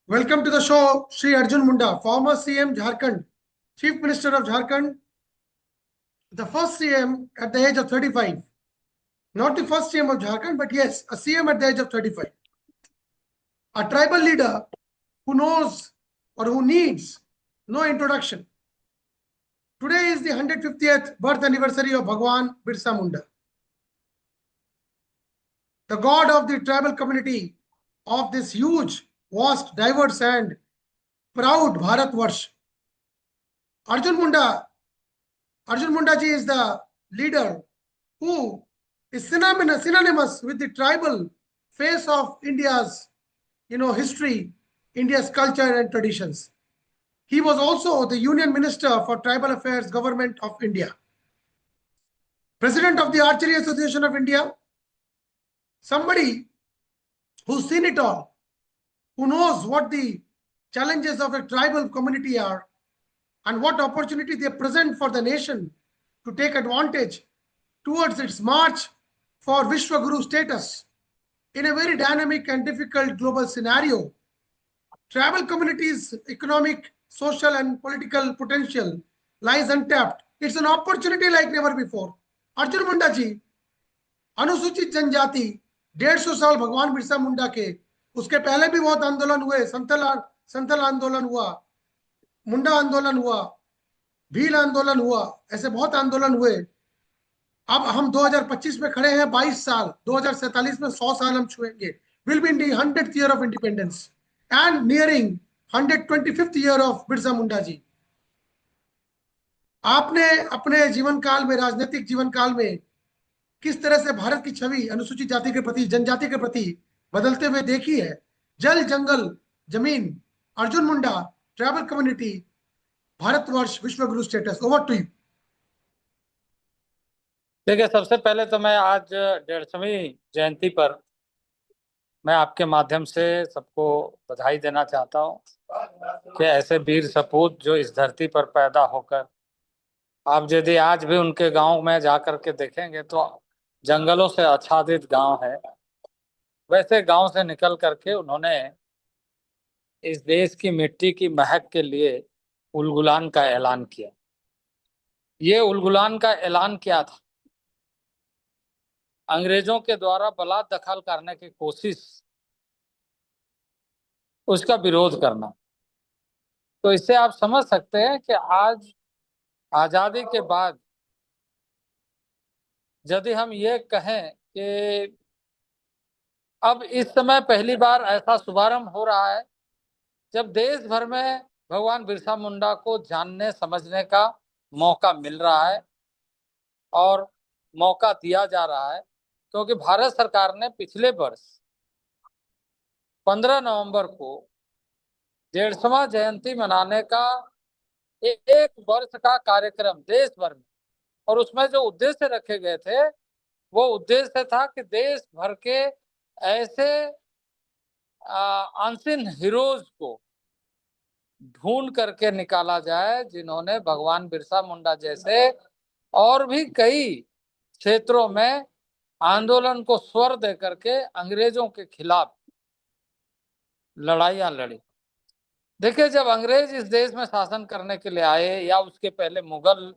Welcome to the show, Sri Arjun Munda, former CM Jharkhand, Chief Minister of Jharkhand, the first CM at the age of 35. Not the first CM of Jharkhand, but yes, a CM at the age of 35. A tribal leader who knows or who needs no introduction. Today is the 150th birth anniversary of Bhagwan Birsa Munda, the god of the tribal community of this huge, vast, diverse, and proud Bharatvarsh. Arjun Munda Arjun Mundaji is the leader who is synonymous with the tribal face of India's, history, India's culture and traditions. He was also the Union Minister for Tribal Affairs, Government of India, President of the Archery Association of India, somebody who's seen it all, who knows what the challenges of a tribal community are and what opportunity they present for the nation to take advantage towards its march for Vishwaguru status in a very dynamic and difficult global scenario. Tribal communities' economic, social, and political potential lies untapped. It's an opportunity like never before. Arjun Munda ji अनुसूचित जनजाति 150 साल भगवान बिरसा मुंडा के, उसके पहले भी बहुत आंदोलन हुए, संथल आंदोलन हुआ, मुंडा आंदोलन हुआ, भील आंदोलन हुआ, ऐसे बहुत आंदोलन हुए। अब हम 2025 में खड़े हैं, 22 साल, 2047 में 100 साल हम छुएंगे। Will be in the 100th year of independence and nearing 125th year of Birsa Munda ji. आपने अपने जीवन काल में, राजनीतिक जीवन काल में, किस तरह से भारत की छवि अनुसूचित जाति के प्रति, जनजाति के प्रति बदलते हुए देखी है। जल, जंगल, जमीन, अर्जुन मुंडा, ट्राइबल कम्युनिटी, भारतवर्ष, विश्वगुरु स्टेटस। Over to you. देखिए, सबसे पहले तो मैं आज 150वीं जयंती पर मैं आपके माध्यम से सबको बधाई देना चाहता हूँ कि ऐसे वीर सपूत जो इस धरती पर पैदा होकर, आप यदि आज भी उनके गांव में जाकर के देखेंगे तो जंगलों से आच्छादित गांव है, वैसे गांव से निकल करके उन्होंने इस देश की मिट्टी की महक के लिए उलगुलान का ऐलान किया। ये उलगुलान का ऐलान क्या था? अंग्रेजों के द्वारा बलात् दखल करने की कोशिश, उसका विरोध करना। तो इससे आप समझ सकते हैं कि आज आजादी के बाद यदि हम ये कहें कि अब इस समय पहली बार ऐसा शुभारंभ हो रहा है जब देश भर में भगवान बिरसा मुंडा को जानने समझने का मौका मिल रहा है और मौका दिया जा रहा है, क्योंकि भारत सरकार ने पिछले वर्ष 15 नवंबर को 150वां जयंती मनाने का एक वर्ष का कार्यक्रम देश भर में, और उसमें जो उद्देश्य रखे गए थे वो उद्देश्य था कि देश भर के ऐसे अनसीन हीरोज को ढूंढ करके निकाला जाए जिन्होंने भगवान बिरसा मुंडा जैसे और भी कई क्षेत्रों में आंदोलन को स्वर दे करके अंग्रेजों के खिलाफ लड़ाइयां लड़ी। देखिए, जब अंग्रेज इस देश में शासन करने के लिए आए या उसके पहले मुगल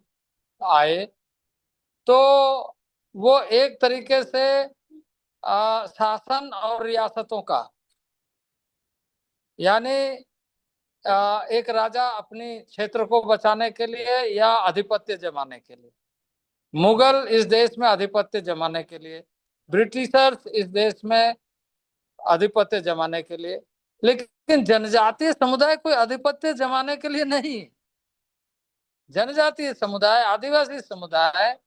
आए तो वो एक तरीके से शासन और रियासतों का, यानी एक राजा अपनी क्षेत्र को बचाने के लिए या आधिपत्य जमाने के लिए, मुगल इस देश में आधिपत्य जमाने के लिए, ब्रिटिशर्स इस देश में आधिपत्य जमाने के लिए, लेकिन जनजातीय समुदाय कोई आधिपत्य जमाने के लिए नहीं। जनजातीय समुदाय, आदिवासी समुदाय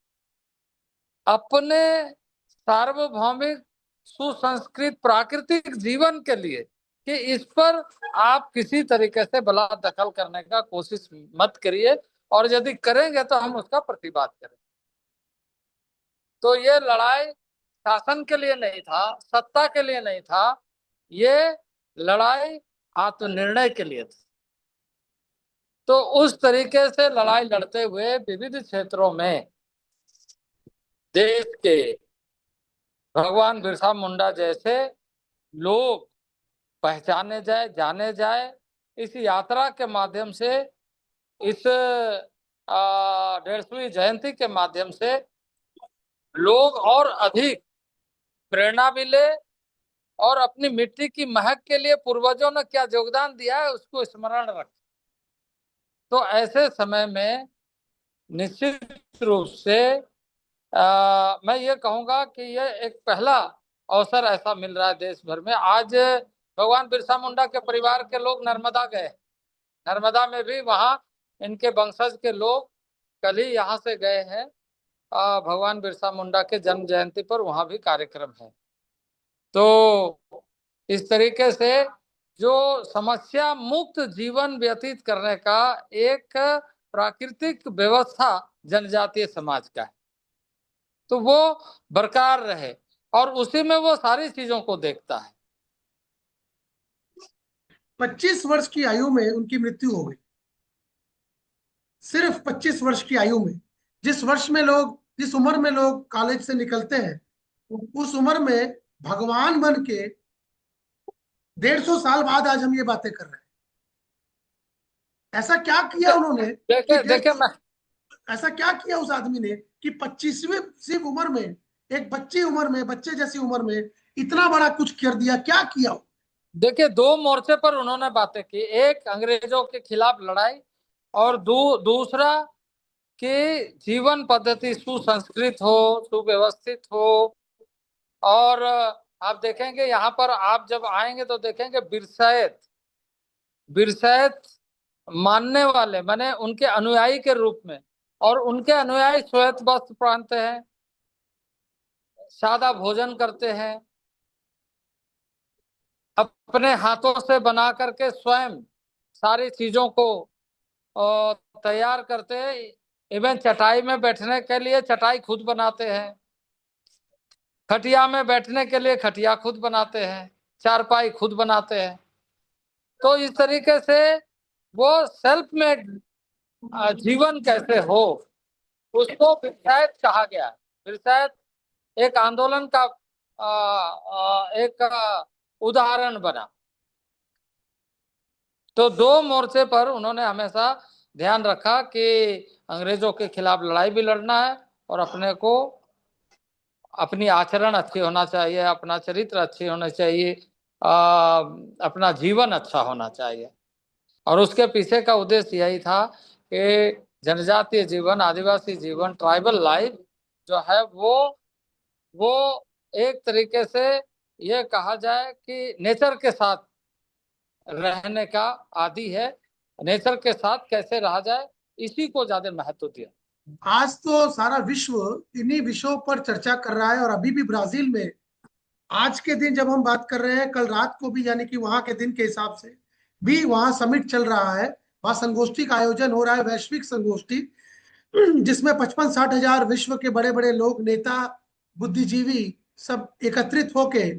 अपने सार्वभौमिक सुसंस्कृत प्राकृतिक जीवन के लिए कि इस पर आप किसी तरीके से बलात् दखल करने का कोशिश मत करिए, और यदि करेंगे तो हम उसका प्रतिवाद करें। तो ये लड़ाई शासन के लिए नहीं था, सत्ता के लिए नहीं था, ये लड़ाई आत्मनिर्णय के लिए थी। तो उस तरीके से लड़ाई लड़ते हुए विविध क्षेत्रों में देश के भगवान बिरसा मुंडा जैसे लोग पहचाने जाए, जाने जाए। इस यात्रा के माध्यम से, इस 150वीं जयंती के माध्यम से लोग और अधिक प्रेरणा भी ले और अपनी मिट्टी की महक के लिए पूर्वजों ने क्या योगदान दिया है उसको स्मरण रखें। तो ऐसे समय में निश्चित रूप से मैं ये कहूंगा कि ये एक पहला अवसर ऐसा मिल रहा है देश भर में। आज भगवान बिरसा मुंडा के परिवार के लोग नर्मदा गए, नर्मदा में भी वहां इनके वंशज के लोग कल ही यहाँ से गए हैं। भगवान बिरसा मुंडा के जन्म जयंती पर वहां भी कार्यक्रम है। तो इस तरीके से जो समस्या मुक्त जीवन व्यतीत करने का एक प्राकृतिक व्यवस्था जनजातीय समाज का है, तो वो बरकरार रहे और उसी में वो सारी चीजों को देखता है। 25 वर्ष की आयु में उनकी मृत्यु हो गई। सिर्फ 25 वर्ष की आयु में। जिस उम्र में लोग कॉलेज से निकलते हैं, उस उम्र में भगवान बन के 150 साल बाद आज हम ये बातें कर रहे हैं। ऐसा क्या किया उन्होंने कि देखे देखे मैं ऐसा क्या किया उस आदमी ने कि 25वीं सिर्फ उम्र में, एक बच्ची उम्र में, बच्चे जैसी उम्र में इतना बड़ा कुछ कर दिया? क्या किया? देखिए, दो मोर्चे पर उन्होंने बातें की। एक अंग्रेजों के खिलाफ लड़ाई और दूसरा कि जीवन पद्धति सुसंस्कृत हो, सुव्यवस्थित हो। और आप देखेंगे यहाँ पर, आप जब आएंगे तो देखेंगे बिरसैत बिरसैत मानने वाले माने उनके अनुयायी के रूप में, और उनके अनुयायी श्वेत वस्त्र पहनते हैं, सादा भोजन करते हैं, अपने हाथों से बना करके स्वयं सारी चीजों को तैयार करते हैं। इवन चटाई में बैठने के लिए चटाई खुद बनाते हैं, खटिया में बैठने के लिए खटिया खुद बनाते हैं, चारपाई खुद बनाते हैं। तो इस तरीके से वो सेल्फ मेड जीवन कैसे हो, उसको बिरसैत कहा गया। बिरसैत एक आंदोलन का एक उदाहरण बना। तो दो मोर्चे पर उन्होंने हमेशा ध्यान रखा कि अंग्रेजों के खिलाफ लड़ाई भी लड़ना है और अपने को, अपनी आचरण अच्छी होना चाहिए, अपना चरित्र अच्छी होना चाहिए, अपना जीवन अच्छा होना चाहिए। और उसके पीछे का उद्देश्य यही था कि जनजातीय जीवन, आदिवासी जीवन, ट्राइबल लाइफ जो है वो एक तरीके से ये कहा जाए कि नेचर के साथ रहने का आदि है। नेचर के साथ कैसे रहा जाए, इसी को ज्यादा महत्व दिया। आज तो सारा विश्व इन्हीं विषयों पर चर्चा कर रहा है। और अभी भी ब्राजील में आज के दिन जब हम बात कर रहे हैं, कल रात को भी, यानी कि वहां के दिन के हिसाब से भी वहां समिट चल रहा है। वहां संगोष्ठी का आयोजन हो रहा है, वैश्विक संगोष्ठी, जिसमें 55-60 हजार विश्व के बड़े बड़े लोग, नेता, बुद्धिजीवी सब एकत्रित होके,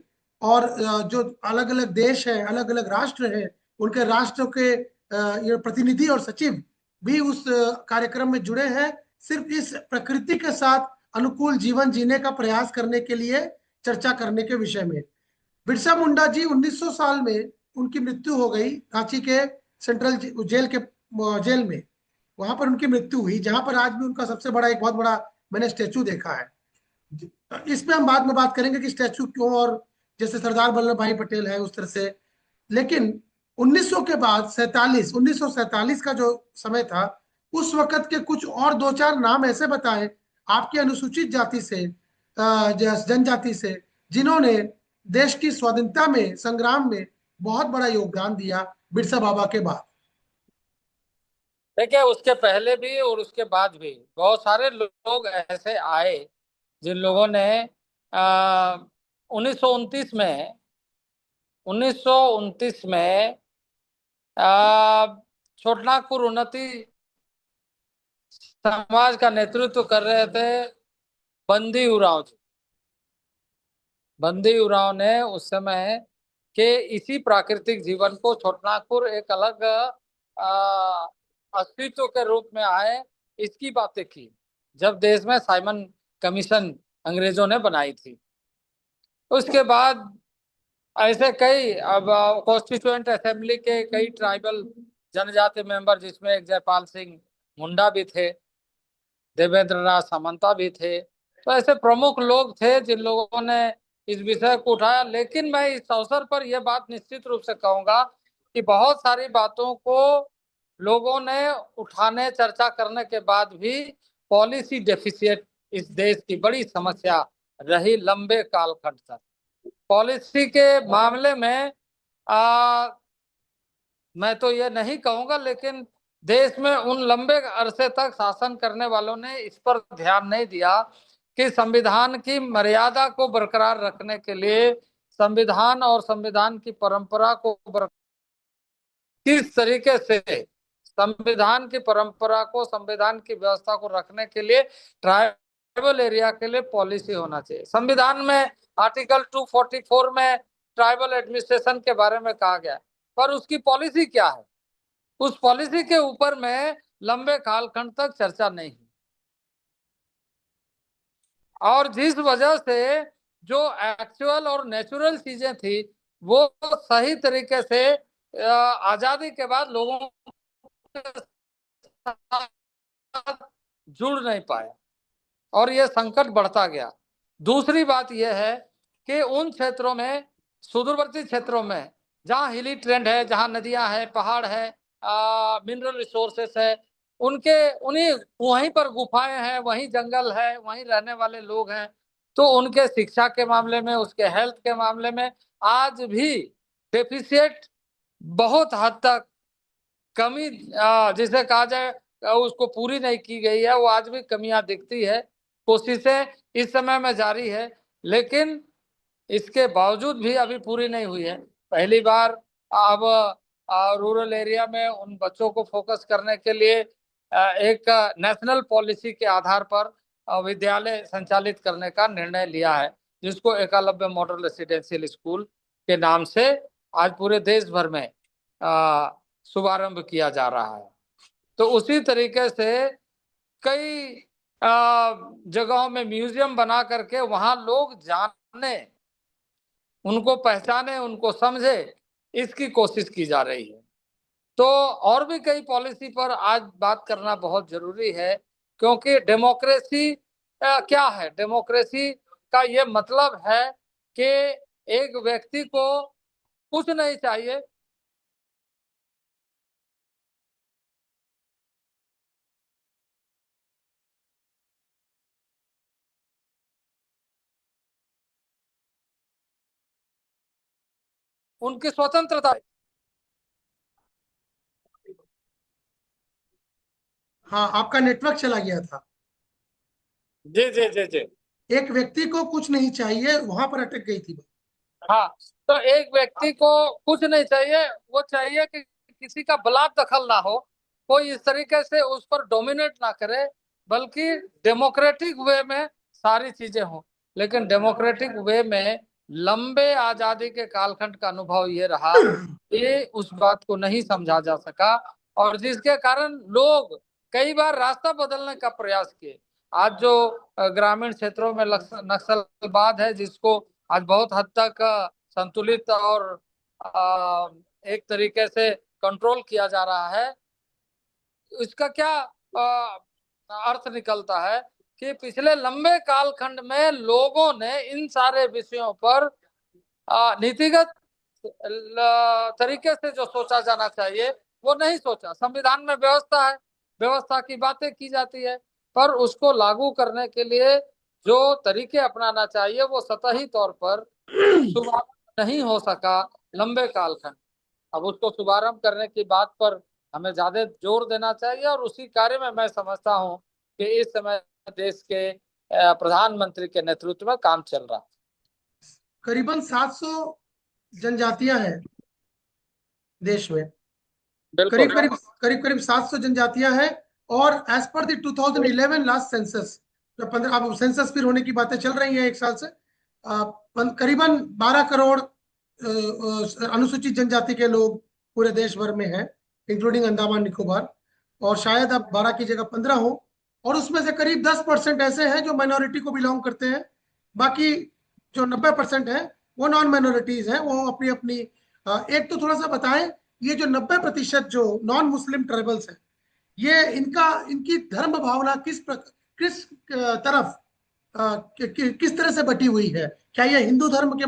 और जो अलग अलग देश है, अलग अलग राष्ट्र हैं, उनके राष्ट्रों के ये प्रतिनिधि और सचिव भी उस कार्यक्रम में जुड़े हैं, सिर्फ इस प्रकृति के साथ अनुकूल जीवन जीने का प्रयास करने के लिए, चर्चा करने के विषय में। बिरसा मुंडा जी 1900 साल में उनकी मृत्यु हो गई, रांची के सेंट्रल जेल में। वहां पर उनकी मृत्यु हुई, जहां पर आज भी उनका सबसे बड़ा, एक बहुत बड़ा मैंने स्टेचू देखा है। इस पे हम बाद में बात करेंगे कि स्टेचू क्यों, और जैसे सरदार वल्लभ भाई पटेल है उस तरह से। लेकिन 1900 के बाद 1947 का जो समय था, उस वक्त के कुछ और दो चार नाम ऐसे बताएं आपकी अनुसूचित जाति से, जनजाति से, जिन्होंने देश की स्वाधीनता में, संग्राम में बहुत बड़ा योगदान दिया बिरसा बाबा के बाद। देखिए, उसके पहले भी और उसके बाद भी बहुत सारे लोग ऐसे आए जिन लोगों ने 1929 में 1929 में छोटनागपुर उन्नति समाज का नेतृत्व कर रहे थे बंदी उरांव जी। बंदी उरांव ने उस समय के इसी प्राकृतिक जीवन को छोटनागपुर एक अलग अस्तित्व के रूप में आए, इसकी बातें की जब देश में साइमन कमीशन अंग्रेजों ने बनाई थी। उसके बाद ऐसे कई अब कॉन्स्टिट्यूएंट असेंबली के कई ट्राइबल जनजाति मेंबर, जिसमें एक जयपाल सिंह मुंडा भी थे, देवेंद्र नाथ सामंता भी थे। तो ऐसे प्रमुख लोग थे जिन लोगों ने इस विषय को उठाया। लेकिन मैं इस अवसर पर यह बात निश्चित रूप से कहूंगा कि बहुत सारी बातों को लोगों ने उठाने, चर्चा करने के बाद भी पॉलिसी डेफिसिएट इस देश की बड़ी समस्या रही लंबे कालखंड तक। पॉलिसी के मामले में मैं तो ये नहीं कहूंगा, लेकिन देश में उन लंबे अरसे तक शासन करने वालों ने इस पर ध्यान नहीं दिया कि संविधान की मर्यादा को बरकरार रखने के लिए संविधान और संविधान की परंपरा को किस तरीके से संविधान की परंपरा को, संविधान की व्यवस्था को रखने के लिए ट्राइबल एरिया के लिए पॉलिसी होना चाहिए। संविधान में आर्टिकल 244 में ट्राइबल एडमिनिस्ट्रेशन के बारे में कहा गया, पर उसकी पॉलिसी क्या है, उस पॉलिसी के ऊपर में लंबे कालखंड तक चर्चा नहीं हुई। और जिस वजह से जो एक्चुअल और नेचुरल चीजें थी वो सही तरीके से आजादी के बाद लोगों के साथ जुड़ नहीं पाया और ये संकट बढ़ता गया। दूसरी बात यह है कि उन क्षेत्रों में, सुदूरवर्ती क्षेत्रों में जहाँ हिली ट्रेंड है, जहाँ नदियां हैं, पहाड़ है, मिनरल रिसोर्सेस है, उन्हीं वहीं पर गुफाएं हैं, वहीं जंगल है, वहीं रहने वाले लोग हैं। तो उनके शिक्षा के मामले में, उसके हेल्थ के मामले में आज भी डेफिसिएट बहुत हद तक, कमी जिसे कहा जाए उसको पूरी नहीं की गई है। वो आज भी कमियां दिखती है। कोशिशें इस समय में जारी है, लेकिन इसके बावजूद भी अभी पूरी नहीं हुई है। पहली बार अब रूरल एरिया में उन बच्चों को फोकस करने के लिए एक नेशनल पॉलिसी के आधार पर विद्यालय संचालित करने का निर्णय लिया है, जिसको एकलव्य मॉडल रेसिडेंशियल स्कूल के नाम से आज पूरे देश भर में शुभारंभ किया जा रहा है। तो उसी तरीके से कई जगहों में म्यूजियम बना करके वहां लोग जाने, उनको पहचाने, उनको समझे, इसकी कोशिश की जा रही है। तो और भी कई पॉलिसी पर आज बात करना बहुत जरूरी है, क्योंकि डेमोक्रेसी क्या है? डेमोक्रेसी का ये मतलब है कि एक व्यक्ति को कुछ नहीं चाहिए, उनकी स्वतंत्रता। हाँ, आपका नेटवर्क चला गया था। जी जी जी जी। एक व्यक्ति को कुछ नहीं चाहिए, वहां पर अटक गई थी। हाँ, तो एक व्यक्ति को कुछ नहीं चाहिए, वो चाहिए कि किसी का बलात् दखल ना हो, कोई इस तरीके से उस पर डोमिनेट ना करे, बल्कि डेमोक्रेटिक वे में सारी चीजें हों। लेकिन डेमोक्रेटिक वे में लंबे आजादी के कालखंड का अनुभव ये रहा कि उस बात को नहीं समझा जा सका, और जिसके कारण लोग कई बार रास्ता बदलने का प्रयास किए। आज जो ग्रामीण क्षेत्रों में नक्सलवाद है, जिसको आज बहुत हद तक संतुलित और एक तरीके से कंट्रोल किया जा रहा है, इसका क्या अर्थ निकलता है कि पिछले लंबे कालखंड में लोगों ने इन सारे विषयों पर नीतिगत तरीके से जो सोचा जाना चाहिए वो नहीं सोचा। संविधान में व्यवस्था है, व्यवस्था की बातें की जाती है, पर उसको लागू करने के लिए जो तरीके अपनाना चाहिए वो सतही तौर पर शुभारंभ नहीं हो सका लंबे कालखंड। अब उसको शुभारंभ करने की बात पर हमें ज्यादा जोर देना चाहिए, और उसी कार्य में मैं समझता हूँ कि इस समय देश के प्रधानमंत्री के नेतृत्व में काम चल रहा है। करीबन 700 जनजातियां हैं देश में। करीब करीब करीब करीब 700 जनजातियां हैं। और as per the 2011 last census, जो 15, अब सेंसस फिर होने की बातें चल रही हैं एक साल से, करीबन 12 करोड़ अनुसूचित जनजाति के लोग पूरे देश भर में हैं, इंक्लूडिंग अंडमान निकोबार। और शायद अब 12 की जगह 15 हो। और उसमें से करीब 10% ऐसे हैं जो माइनॉरिटी को बिलोंग करते हैं। बाकी जो 90% है वो नॉन माइनॉरिटीज हैं, वो अपनी अपनी एक तो थोड़ा सा बताएं, ये जो 90% जो नॉन मुस्लिम ट्राइबल्स हैं, ये इनकी धर्म भावना किस तरफ किस तरह से बटी हुई है? क्या ये हिंदू धर्म के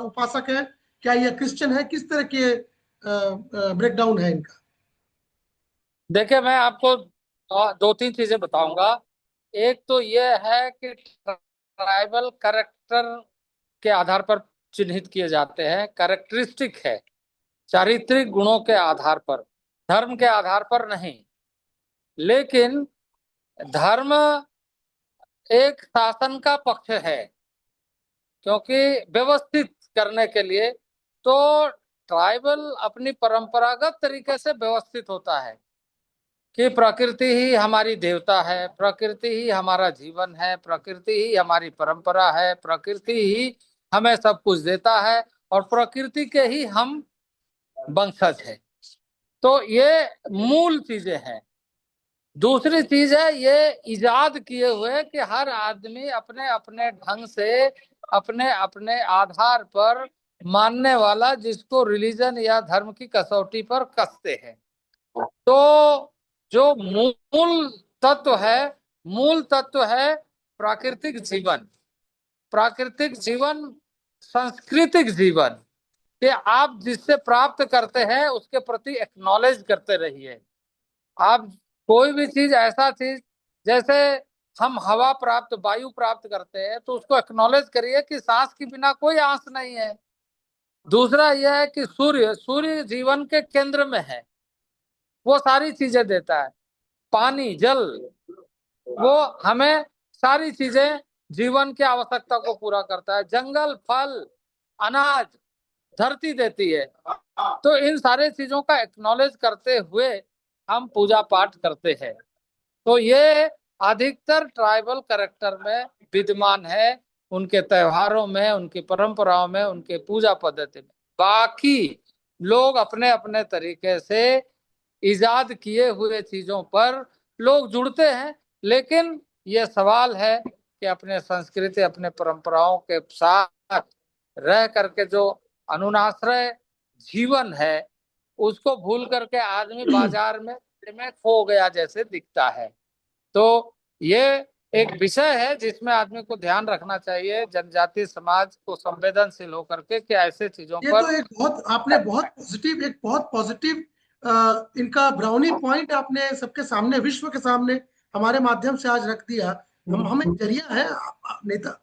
उपासक है? क्या ये क्रिश्चियन है? किस तरह के ब्रेकडाउन है इनका? देखिए, मैं आपको दो तीन चीजें बताऊंगा। एक तो ये है कि ट्राइबल कैरेक्टर के आधार पर चिन्हित किए जाते हैं, कैरेक्टरिस्टिक है, चारित्रिक गुणों के आधार पर, धर्म के आधार पर नहीं। लेकिन धर्म एक शासन का पक्ष है, क्योंकि व्यवस्थित करने के लिए तो ट्राइबल अपनी परंपरागत तरीके से व्यवस्थित होता है कि प्रकृति ही हमारी देवता है, प्रकृति ही हमारा जीवन है, प्रकृति ही हमारी परंपरा है, प्रकृति ही हमें सब कुछ देता है और प्रकृति के ही हम वंशज है। तो ये मूल चीजें हैं। दूसरी चीज है ये इजाद किए हुए कि हर आदमी अपने अपने ढंग से, अपने अपने आधार पर मानने वाला, जिसको रिलीजन या धर्म की कसौटी पर कसते हैं। तो जो मूल तत्व है प्राकृतिक जीवन। प्राकृतिक जीवन, सांस्कृतिक जीवन कि आप जिससे प्राप्त करते हैं उसके प्रति एक्नॉलेज करते रहिए। आप कोई भी चीज, ऐसा चीज जैसे हम हवा प्राप्त, वायु प्राप्त करते हैं, तो उसको एक्नॉलेज करिए कि सांस के बिना कोई आंस नहीं है। दूसरा यह है कि सूर्य जीवन के केंद्र में है, वो सारी चीजें देता है। पानी, जल, वो हमें सारी चीजें, जीवन की आवश्यकता को पूरा करता है। जंगल, फल, अनाज धरती देती है। तो इन सारे चीजों का एक्नॉलेज करते हुए हम पूजा पाठ करते हैं। तो ये अधिकतर ट्राइबल कैरेक्टर में विद्यमान है, उनके त्योहारों में, उनकी परंपराओं में, उनके पूजा पद्धति में। बाकी लोग अपने अपने तरीके से इजाद किए हुए चीजों पर लोग जुड़ते हैं। लेकिन ये सवाल है कि अपने संस्कृति, अपने परंपराओं के साथ रह करके जो अनुनाश्रय जीवन है, उसको भूल करके आदमी बाजार में खो गया जैसे दिखता है। तो ये एक विषय है जिसमें आदमी को ध्यान रखना चाहिए, जनजातीय समाज को संवेदनशील होकर के, कि ऐसे चीजों ये तो पर। एक बहुत आपने बहुत पॉजिटिव इनका ब्राउनी पॉइंट आपने सबके सामने, विश्व के सामने हमारे माध्यम से आज रख दिया। हम एक जरिया है, नेता,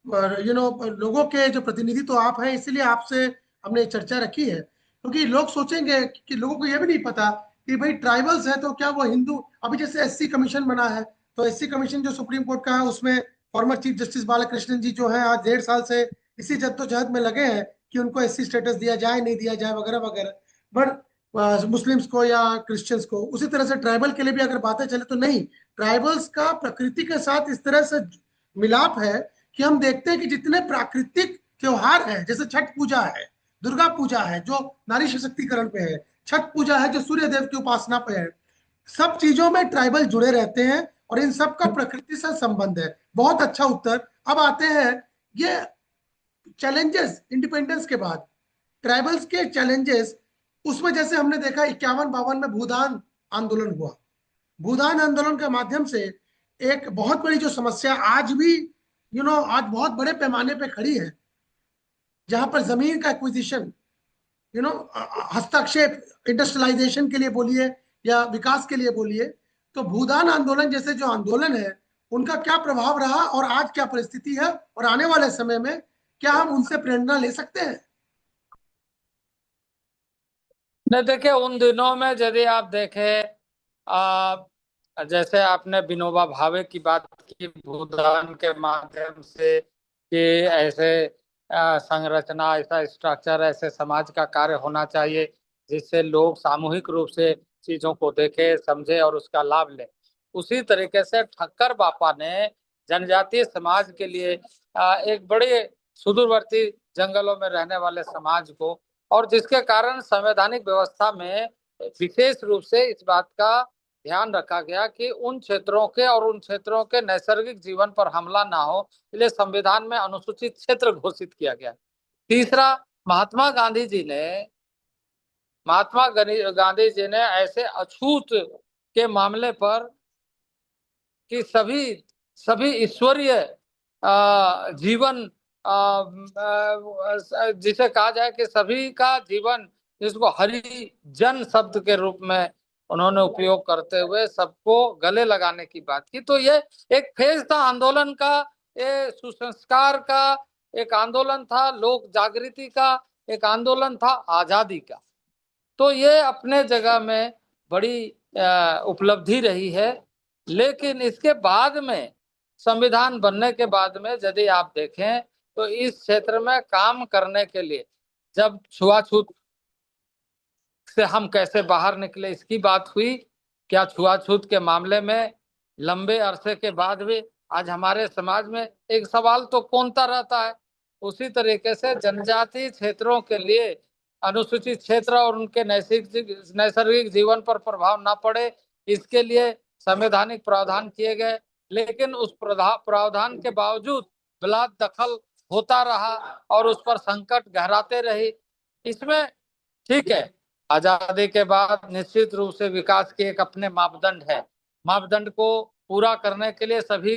लोगों के जो प्रतिनिधि तो आप हैं, इसीलिए आपसे हमने चर्चा रखी है। क्योंकि लोग सोचेंगे कि लोगों को यह भी नहीं पता कि भाई ट्राइबल्स है तो क्या वो हिंदू, अभी जैसे एससी कमीशन बना है, तो एससी कमीशन जो सुप्रीम कोर्ट का है, उसमें फॉर्मर चीफ जस्टिस बालाकृष्णन जी जो है आज 1.5 साल से इसी जद्दोजहद में लगे हैं कि उनको एससी स्टेटस दिया जाए, नहीं दिया जाए, वगैरह वगैरह। बट मुस्लिम्स को या क्रिश्चियंस को, उसी तरह से ट्राइबल के लिए भी अगर बातें चले तो नहीं, ट्राइबल्स का प्रकृति के साथ इस तरह से मिलाप है कि हम देखते हैं कि जितने प्राकृतिक त्योहार हैं, जैसे छठ पूजा है, दुर्गा पूजा है जो नारी सशक्तिकरण पे है, छठ पूजा है जो सूर्य देव की उपासना पे है, सब चीजों में ट्राइबल जुड़े रहते हैं और इन सब का प्रकृति से संबंध है। बहुत अच्छा उत्तर। अब आते हैं ये चैलेंजेस इंडिपेंडेंस के बाद, ट्राइबल्स के चैलेंजेस। उसमें जैसे हमने देखा 51-52 में भूदान आंदोलन हुआ। भूदान आंदोलन के माध्यम से एक बहुत बड़ी जो समस्या आज भी आज बहुत बड़े पैमाने पे खड़ी है, जहां पर जमीन का एक्विजिशन, हस्तक्षेप, इंडस्ट्रियलाइजेशन के लिए बोलिए या विकास के लिए बोलिए, तो भूदान आंदोलन जैसे जो आंदोलन है, उनका क्या प्रभाव रहा और आज क्या परिस्थिति है, और आने वाले समय में क्या हम उनसे प्रेरणा ले सकते हैं? नहीं, देखिए, उन दिनों में यदि आप देखें, जैसे आपने विनोबा भावे की बात की, भूदान के माध्यम से कि ऐसे संरचना, ऐसा स्ट्रक्चर, ऐसे समाज का कार्य होना चाहिए जिससे लोग सामूहिक रूप से चीजों को देखे, समझे और उसका लाभ ले। उसी तरीके से ठक्कर बापा ने जनजातीय समाज के लिए एक बड़े सुदूरवर्ती जंगलों में रहने वाले समाज को, और जिसके कारण संवैधानिक व्यवस्था में विशेष रूप से इस बात का ध्यान रखा गया कि उन क्षेत्रों के और उन क्षेत्रों के नैसर्गिक जीवन पर हमला ना हो, इसलिए संविधान में अनुसूचित क्षेत्र घोषित किया गया। तीसरा, महात्मा गांधी जी ने ऐसे अछूत के मामले पर कि सभी सभी ईश्वरीय जीवन, जिसे कहा जाए कि सभी का जीवन, जिसको हरि जन शब्द के रूप में उन्होंने उपयोग करते हुए सबको गले लगाने की बात की। तो ये एक फेज था आंदोलन का, ये सुसंस्कार का एक आंदोलन था, लोक जागृति का एक आंदोलन था, आजादी का। तो ये अपने जगह में बड़ी उपलब्धि रही है। लेकिन इसके बाद में, संविधान बनने के बाद में यदि आप देखें तो इस क्षेत्र में काम करने के लिए, जब छुआछूत से हम कैसे बाहर निकले इसकी बात हुई, क्या छुआछूत के मामले में लंबे अरसे के बाद भी आज हमारे समाज में एक सवाल तो कौनता रहता है। उसी तरीके से जनजातीय क्षेत्रों के लिए अनुसूचित क्षेत्र और उनके नैसर्गिक जीवन पर प्रभाव ना पड़े, इसके लिए संवैधानिक प्रावधान किए गए। लेकिन उस प्रावधान के बावजूद बलात् दखल होता रहा और उस पर संकट गहराते रही। इसमें ठीक है, आजादी के बाद निश्चित रूप से विकास के एक अपने मापदंड है। मापदंड को पूरा करने के लिए सभी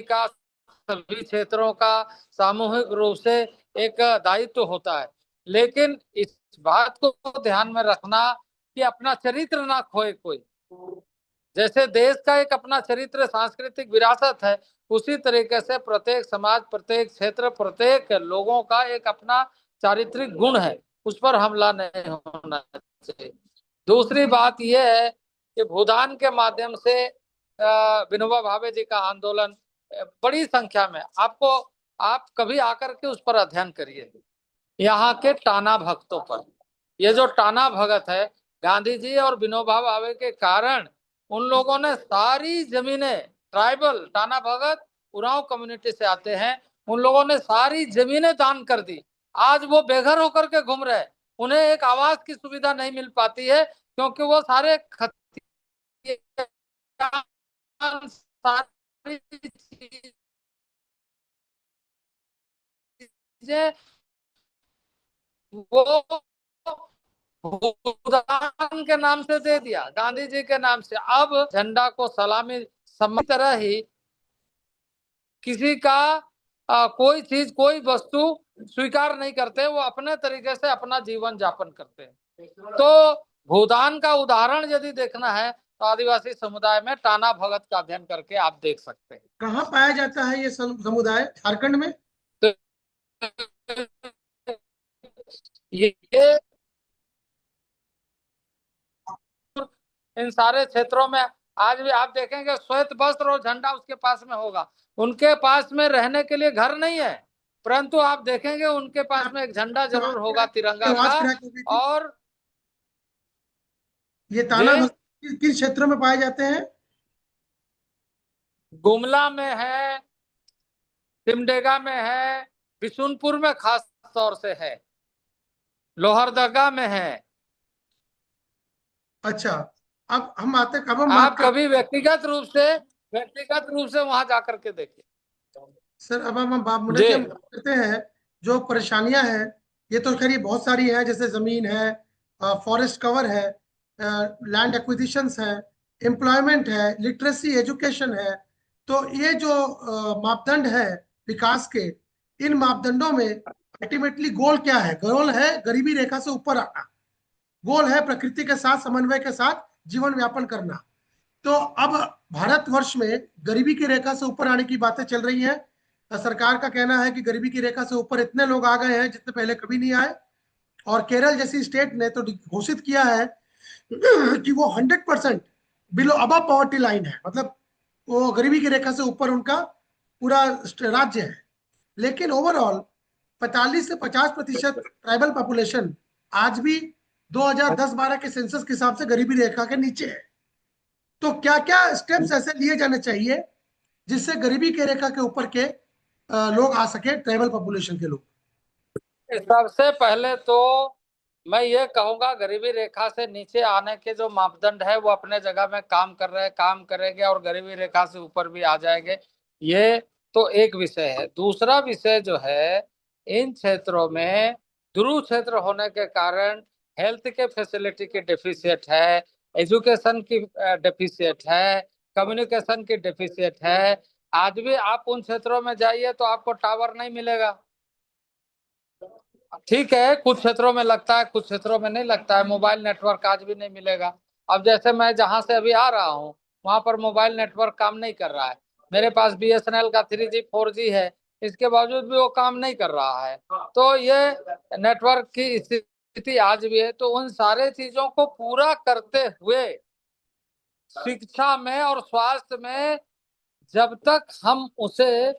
क्षेत्रों का सामूहिक रूप से एक दायित्व होता है। लेकिन इस बात को ध्यान में रखना कि अपना चरित्र ना खोए कोई। जैसे देश का एक अपना चरित्र, सांस्कृतिक विरासत है, उसी तरीके से प्रत्येक समाज, प्रत्येक क्षेत्र, प्रत्येक लोगों का एक अपना चारित्रिक गुण है, उस पर हमला नहीं होना चाहिए। दूसरी बात यह है कि भूदान के माध्यम से विनोबा भावे जी का आंदोलन बड़ी संख्या में, आप कभी आकर के उस पर अध्ययन करिए, यहाँ के टाना भक्तों पर। ये जो टाना भगत है, गांधी जी और विनोबा भावे के कारण उन लोगों ने सारी जमीनें, ट्राइबल टाना भगत उरांव कम्युनिटी से आते हैं, उन लोगों ने सारी जमीनें दान कर दी। आज वो बेघर होकर के घूम रहे, उन्हें एक आवास की सुविधा नहीं मिल पाती है, क्योंकि वो सारे सारी चीजें वो भूदान के नाम से दे दिया, गांधी जी के नाम से। अब झंडा को सलामी समझ तरह ही किसी का कोई चीज, कोई वस्तु स्वीकार नहीं करते, वो अपने तरीके से अपना जीवन यापन करते हैं। तो भूदान का उदाहरण यदि देखना है तो आदिवासी समुदाय में टाना भगत का अध्ययन करके आप देख सकते हैं। कहाँ पाया जाता है ये समुदाय? झारखंड में? तो ये इन सारे क्षेत्रों में आज भी आप देखेंगे श्वेत वस्त्र और झंडा उसके पास में होगा। उनके पास में रहने के लिए घर नहीं है, परंतु आप देखेंगे उनके पास में एक झंडा जरूर होगा तिरंगा आवाज का। क्रैक हो गई थी। और ये जे ताना भक्ति किस क्षेत्रों में पाए जाते हैं? गुमला में है, सिमडेगा में है, बिशुनपुर में खास तौर से है, लोहरदगा में है। अच्छा, अब हम बात आप कर, कभी व्यक्तिगत रूप से वहां जाकर के देखिए। सर अब हम बात मुद्दे जी की हम बात करते हैं। जो परेशानियां हैं, ये तो खैर ये बहुत सारी हैं, जैसे जमीन है, फॉरेस्ट कवर है, लैंड एक्विजिशंस है, एम्प्लॉयमेंट है, लिटरेसी, एजुकेशन है। तो ये जो मापदंड है विकास के, इन मापदंडों में अल्टीमेटली गोल क्या है? गोल है गरीबी रेखा से ऊपर आना, गोल है प्रकृति के साथ समन्वय के साथ जीवन यापन करना। तो अब भारतवर्ष में गरीबी की रेखा से ऊपर आने की बातें चल रही हैं। सरकार का कहना है कि गरीबी की रेखा से ऊपर इतने लोग आ गए हैं जितने पहले कभी नहीं आए। और केरल जैसी स्टेट ने तो घोषित किया है कि वो 100% बिलो अबव पॉवर्टी लाइन है, मतलब वो गरीबी की रेखा से ऊपर उनका पूरा राज्य है। लेकिन ओवरऑल 45 से 50% ट्राइबल पॉपुलेशन आज भी 2010-12 के सेंसस के हिसाब से गरीबी रेखा के नीचे है। तो क्या क्या स्टेप्स ऐसे लिए जाने चाहिए जिससे गरीबी के रेखा के ऊपर के लोग आ सके, ट्राइबल पॉपुलेशन के लोग? सबसे पहले तो मैं ये कहूंगा, गरीबी रेखा से नीचे आने के जो मापदंड है वो अपने जगह में काम कर रहे हैं, काम करेंगे और गरीबी रेखा से ऊपर भी आ जाएंगे। ये तो एक विषय है। दूसरा विषय जो है, इन क्षेत्रों में ध्रुव क्षेत्र होने के कारण हेल्थ के फैसिलिटी की डेफिशिएट है, एजुकेशन की डेफिशिएट है, कम्युनिकेशन की डेफिशिएट है। आज भी आप उन क्षेत्रों में जाइए तो आपको टावर नहीं मिलेगा। ठीक है, कुछ क्षेत्रों में लगता है, कुछ क्षेत्रों में नहीं लगता है। मोबाइल नेटवर्क आज भी नहीं मिलेगा। अब जैसे मैं जहां से अभी आ रहा हूँ वहां पर मोबाइल नेटवर्क काम नहीं कर रहा है। मेरे पास BSNL का 3G 4G है, इसके बावजूद भी वो काम नहीं कर रहा है। तो ये नेटवर्क की स्थिति आज भी है। तो उन सारे चीजों को पूरा करते हुए शिक्षा में और स्वास्थ्य में जब तक हम उसे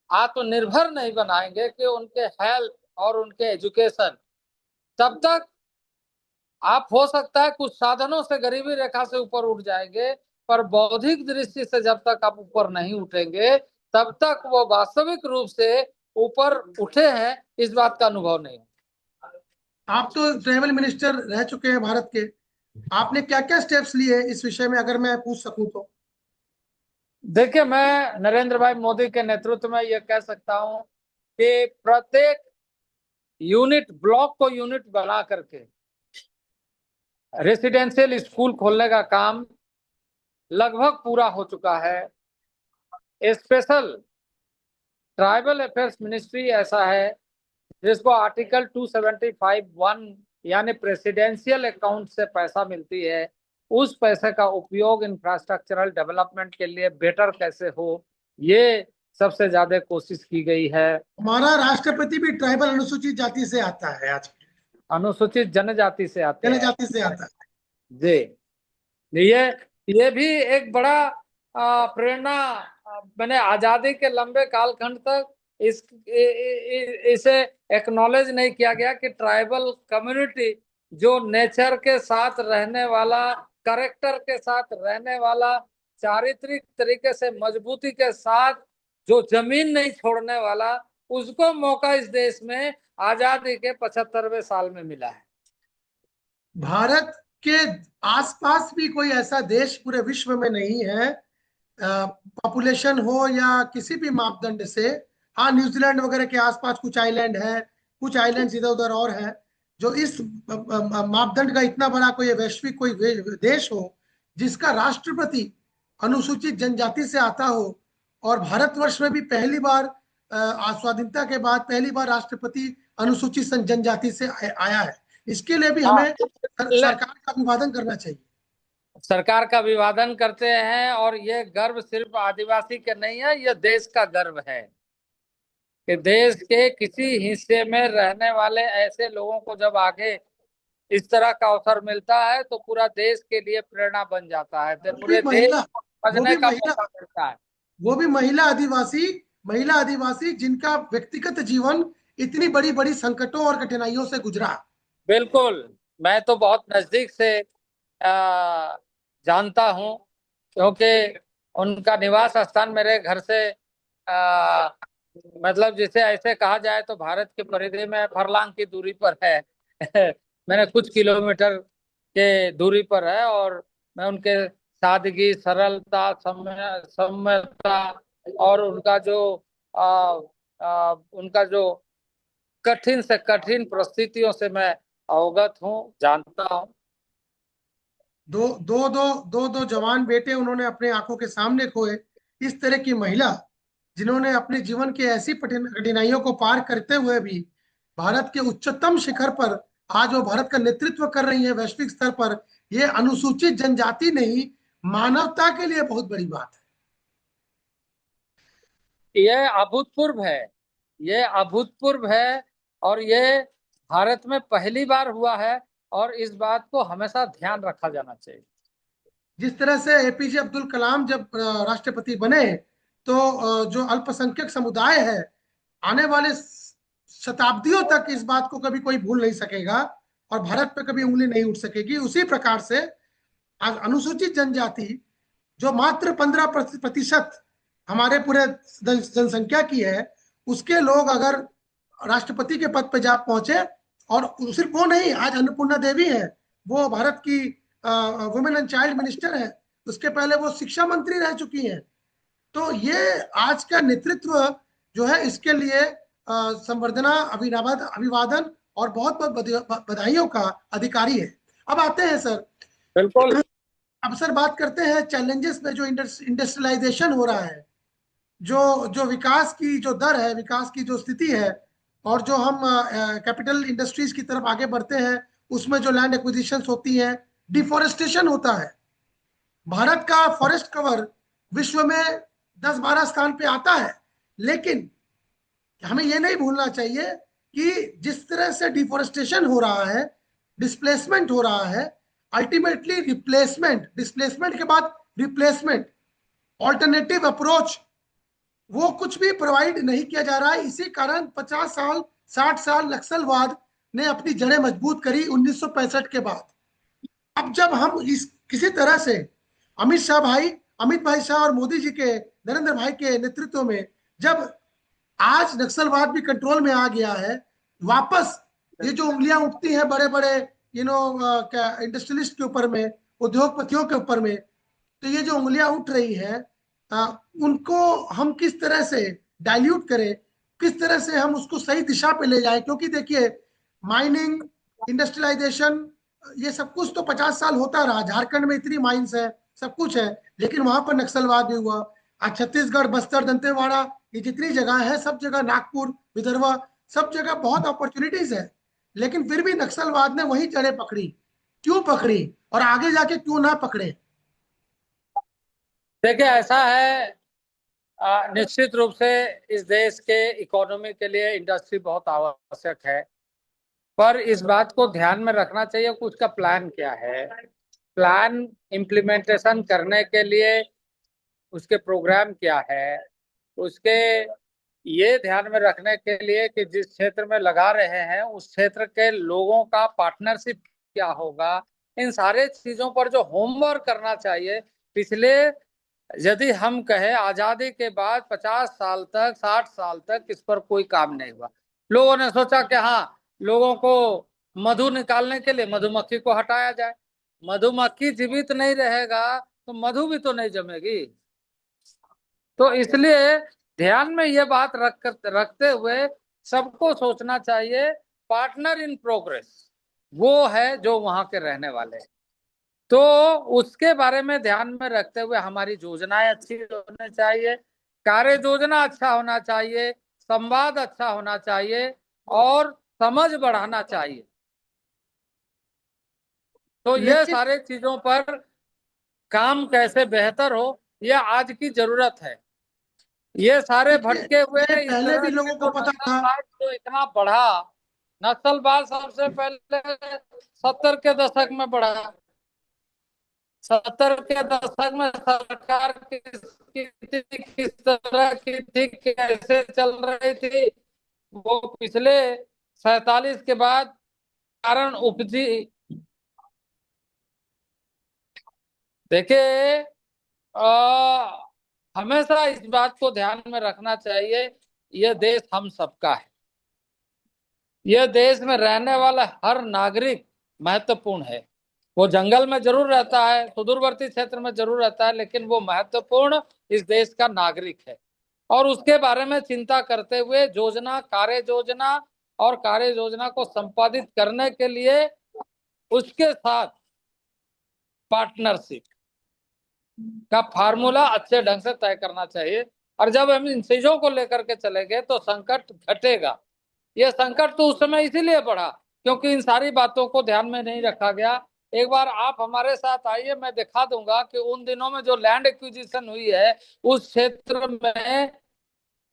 आत्मनिर्भर नहीं बनाएंगे कि उनके हेल्थ और उनके एजुकेशन, तब तक आप हो सकता है कुछ साधनों से गरीबी रेखा से ऊपर उठ जाएंगे, पर बौद्धिक दृष्टि से जब तक आप ऊपर नहीं उठेंगे तब तक वो वास्तविक रूप से ऊपर उठे हैं इस बात का अनुभव नहीं। आप तो ट्रेवल मिनिस्टर रह चुके हैं भारत के, आपने क्या क्या स्टेप्स लिए इस विषय में, अगर मैं पूछ सकूं तो? देखिए, मैं नरेंद्र भाई मोदी के नेतृत्व में यह कह सकता हूं कि प्रत्येक यूनिट, ब्लॉक को यूनिट बना करके रेसिडेंशियल स्कूल खोलने का काम लगभग पूरा हो चुका है। स्पेशल ट्राइबल अफेयर्स मिनिस्ट्री ऐसा है जिसको आर्टिकल 275(1) यानी प्रेसिडेंशियल अकाउंट से पैसा मिलती है, उस पैसे का उपयोग इंफ्रास्ट्रक्चरल डेवलपमेंट के लिए बेटर कैसे हो, ये सबसे ज्यादा कोशिश की गई है। हमारा राष्ट्रपति भी ट्राइबल अनुसूचित जाति से आता है, आज अनुसूचित जनजाति से आते हैं। जनजाति से आता है। जी, ये ये भी एक बड़ा प्रेरणा। मैंने आजादी के लंबे कालखंड तक इसे एक्नॉलेज नहीं किया गया कि ट्राइबल कम्युनिटी जो नेचर के साथ रहने वाला, करेक्टर के साथ रहने वाला, चारित्रिक तरीके से मजबूती के साथ जो जमीन नहीं छोड़ने वाला, उसको मौका इस देश में आजादी के 75वें साल में मिला है। भारत के आसपास भी कोई ऐसा देश पूरे विश्व में नहीं है, पॉपुलेशन हो या किसी भी मापदंड से। हाँ, न्यूजीलैंड वगैरह के आसपास कुछ आइलैंड है, कुछ आइलैंड्स इधर उधर और है, जो इस मापदंड का इतना बड़ा कोई वैश्विक कोई देश हो जिसका राष्ट्रपति अनुसूचित जनजाति से आता हो। और भारतवर्ष में भी पहली बार स्वाधीनता के बाद पहली बार राष्ट्रपति अनुसूचित जनजाति से आया है। इसके लिए भी हमें सरकार का अभिवादन करना चाहिए। सरकार का अभिवादन करते हैं, और ये गर्व सिर्फ आदिवासी के नहीं है, ये देश का गर्व है कि देश के किसी हिस्से में रहने वाले ऐसे लोगों को जब आगे इस तरह का अवसर मिलता है तो पूरा देश के लिए प्रेरणा बन जाता है, तो पूरे देश को समझने का मौका मिलता है। वो भी महिला आदिवासी जिनका व्यक्तिगत जीवन इतनी बड़ी बड़ी संकटों और कठिनाइयों से गुजरा। बिल्कुल, मैं तो बहुत नजदीक से जानता हूं, क्योंकि उनका निवास स्थान मेरे घर से मतलब जिसे ऐसे कहा जाए तो भारत की परिधि में फरलांग की दूरी पर है। मैंने कुछ किलोमीटर के दूरी पर है, और मैं उनके सादगी, सरलता, सम्यता और उनका जो कठिन से कठिन परिस्थितियों से मैं अवगत हूँ, जानता हूँ। दो जवान बेटे उन्होंने अपने आंखों के सामने खोए। इस तरह की महिला जिन्होंने अपने जीवन की ऐसी कठिनाइयों को पार करते हुए भी भारत के उच्चतम शिखर पर आज वो भारत का नेतृत्व कर रही है वैश्विक स्तर पर, ये अनुसूचित जनजाति नहीं, मानवता के लिए बहुत बड़ी बात है। यह अभूतपूर्व है, यह अभूतपूर्व है, और ये भारत में पहली बार हुआ है, और इस बात को हमेशा ध्यान रखा जाना चाहिए। जिस तरह से एपीजे अब्दुल कलाम जब राष्ट्रपति बने तो जो अल्पसंख्यक समुदाय है आने वाले शताब्दियों तक इस बात को कभी कोई भूल नहीं सकेगा और भारत पे कभी उंगली नहीं उठ सकेगी। उसी प्रकार से आज अनुसूचित जनजाति जो मात्र 15% हमारे पूरे जनसंख्या की है, उसके लोग अगर राष्ट्रपति के पद पर जा पहुंचे, और सिर्फ वो नहीं, आज अन्नपूर्णा देवी है, वो भारत की वुमेन एंड चाइल्ड मिनिस्टर है, उसके पहले वो शिक्षा मंत्री रह चुकी हैं। तो ये आज का नेतृत्व जो है, इसके लिए संवर्धना, अभिवादन और बहुत बहुत बधाइयों का अधिकारी है। अब आते हैं सर, बिल्कुल। अब सर बात करते हैं चैलेंजेस में। जो इंडस्ट्रियलाइजेशन हो रहा है, जो जो विकास की जो दर है, विकास की जो स्थिति है, और जो हम कैपिटल इंडस्ट्रीज की तरफ आगे बढ़ते हैं, उसमें जो लैंड एक्विजिशन होती है, डिफोरेस्टेशन होता है। भारत का फॉरेस्ट कवर विश्व में 10-12 स्थान पे आता है, लेकिन हमें ये नहीं भूलना चाहिए कि जिस तरह से डिफोरेस्टेशन हो रहा है, डिस्प्लेसमेंट हो रहा है, अल्टीमेटली रिप्लेसमेंट, डिस्प्लेसमेंट के बाद रिप्लेसमेंट, ऑल्टरनेटिव अप्रोच, वो कुछ भी प्रोवाइड नहीं किया जा रहा है। इसी कारण 50 साल, 60 साल नक्सलवाद ने अपनी जड़ें मजबूत करी 1965 के बाद। अब जब हम इस किसी तरह से अमित भाई शाह और मोदी जी के, नरेंद्र भाई के नेतृत्व में, जब आज नक्सलवाद भी कंट्रोल में आ गया है, वापस ये जो उंगलियां उठती हैं बड़े बड़े इंडस्ट्रियलिस्ट के ऊपर में, उद्योगपतियों के ऊपर में, तो ये जो उंगलियां उठ रही हैं, उनको हम किस तरह से डाइल्यूट करें, किस तरह से हम उसको सही दिशा पे ले जाएं। क्योंकि देखिए, माइनिंग, इंडस्ट्रियलाइजेशन, ये सब कुछ तो 50 साल होता रहा। झारखंड में इतनी माइंस है, सब कुछ है, लेकिन वहां पर नक्सलवाद भी हुआ। आज छत्तीसगढ़, बस्तर, दंतेवाड़ा, ये जितनी जगह है, सब जगह, नागपुर, विदर्भ, सब जगह बहुत अपॉर्चुनिटीज है, लेकिन फिर भी नक्सलवाद ने वही जड़ें पकड़ी। क्यों पकड़ी, और आगे जाके क्यों ना पकड़े? देखिए ऐसा है, निश्चित रूप से इस देश के इकोनॉमी के लिए इंडस्ट्री बहुत आवश्यक है, पर इस बात को ध्यान में रखना चाहिए कि उसका प्लान क्या है। प्लान इम्प्लीमेंटेशन करने के लिए उसके प्रोग्राम क्या है, उसके ये ध्यान में रखने के लिए कि जिस क्षेत्र में लगा रहे हैं उस क्षेत्र के लोगों का पार्टनरशिप क्या होगा, इन सारे चीजों पर जो होमवर्क करना चाहिए। पिछले, यदि हम कहें आजादी के बाद 50 साल तक, 60 साल तक इस पर कोई काम नहीं हुआ। लोगों ने सोचा कि हाँ, लोगों को मधु निकालने के लिए मधुमक्खी को हटाया जाए। मधुमक्खी जीवित नहीं रहेगा तो मधु भी तो नहीं जमेगी। तो इसलिए ध्यान में ये बात रखते हुए सबको सोचना चाहिए, पार्टनर इन प्रोग्रेस वो है जो वहां के रहने वाले। तो उसके बारे में ध्यान में रखते हुए हमारी योजनाएं अच्छी होनी चाहिए, कार्य योजना अच्छा होना चाहिए, संवाद अच्छा होना चाहिए और समझ बढ़ाना चाहिए। तो ये लेकिन सारे चीजों पर काम कैसे बेहतर हो, यह आज की जरूरत है। ये सारे देखिए, भटके हुए ये इस पहले तरह भी से लोगों को जो पता था। नक्सलवाद जो इतना बढ़ा, नक्सलवाद सबसे पहले 70 के दशक में बढ़ा। 70 के दशक में सरकार किस तरह की थी, कैसे चल रही थी, वो पिछले 47 के बाद कारण उपजी। देखिए, हमेशा इस बात को ध्यान में रखना चाहिए, यह देश हम सबका है। यह देश में रहने वाला हर नागरिक महत्वपूर्ण है। वो जंगल में जरूर रहता है, सुदूरवर्ती क्षेत्र में जरूर रहता है, लेकिन वो महत्वपूर्ण इस देश का नागरिक है। और उसके बारे में चिंता करते हुए योजना, कार्य योजना और कार्य योजना को संपादित करने के लिए उसके साथ पार्टनरशिप का फार्मूला अच्छे ढंग से तय करना चाहिए। और जब हम इन चीजों को लेकर के चलेंगे तो संकट घटेगा। यह संकट तो उस समय इसीलिए बढ़ा क्योंकि इन सारी बातों को ध्यान में नहीं रखा गया। एक बार आप हमारे साथ आइए, मैं दिखा दूंगा कि उन दिनों में जो लैंड एक्विजिशन हुई है उस क्षेत्र में